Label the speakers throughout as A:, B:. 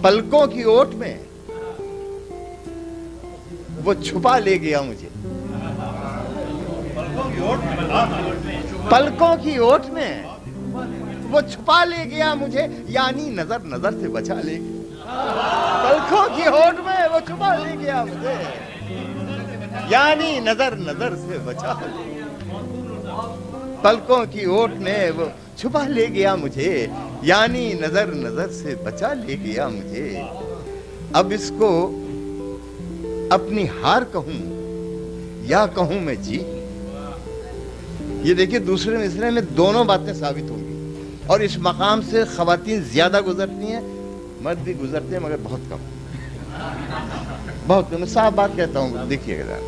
A: पलकों की ओट में वो छुपा ले गया मुझे, पलकों की ओट में वो छुपा ले गया मुझे, यानी नजर नजर से बचा ले गया। पलकों की ओट में वो छुपा ले गया मुझे, यानी नजर नजर से बचा ले गया। पलकों की ओट में वो छुपा ले गया मुझे, यानी नजर नजर से बचा ले गया मुझे। अब इसको अपनी हार कहूं या कहूं मैं जी। ये देखिए दूसरे मिसरे में दोनों बातें साबित होंगी, और इस मकाम से खवातीन ज्यादा गुजरती हैं, मर्द भी गुजरते हैं, मगर बहुत कम, बहुत कम। मैं साफ बात कहता हूं, देखिएगा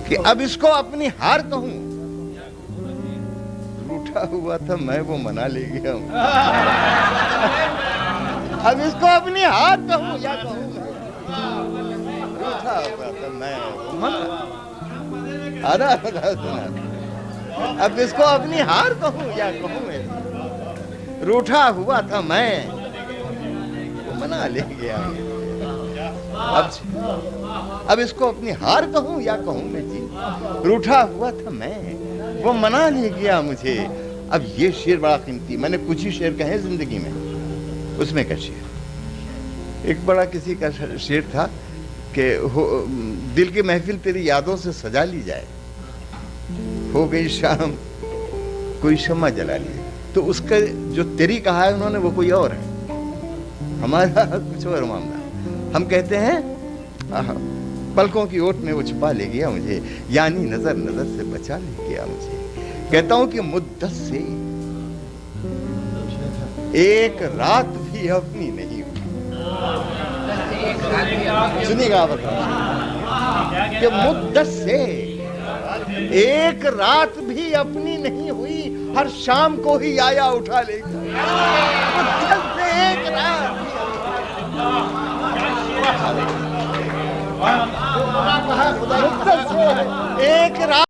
A: कि अब इसको अपनी हार कहूं, रूठा हुआ था मैं वो मना ले गया हूं। अब इसको अपनी हार कहूं या कहूं रूठा हुआ था मैं वो मना, अब इसको अपनी हार कहूं या कहूं मैं, रूठा हुआ था मैं वो मना ले गया। अब इसको अपनी हार कहूं या कहूं मैं जी, रूठा हुआ था मैं वो मना ले गया मुझे। अब ये शेर बड़ा कीमती, मैंने कुछ ही शेर कहे जिंदगी में, उसमें का शेर, एक बड़ा किसी का शेर था कि दिल की महफिल तेरी यादों से सजा ली जाए, हो गई शाम कोई शम्मा जला लिए। तो उसका जो तेरी कहा है उन्होंने वो कोई और है, हमारा कुछ और मामला। हम कहते हैं पलकों की ओट में वो छुपा ले गया मुझे, यानी नजर नजर से बचा ले गया मुझे। कहता हूं कि मुद्दत से एक रात भी अपनी नहीं हुई। सुनिएगा कि मुद्दत से एक रात भी अपनी नहीं हुई, हर शाम को ही आया उठा ले गया। मुद्दत से एक रात भी, एक रात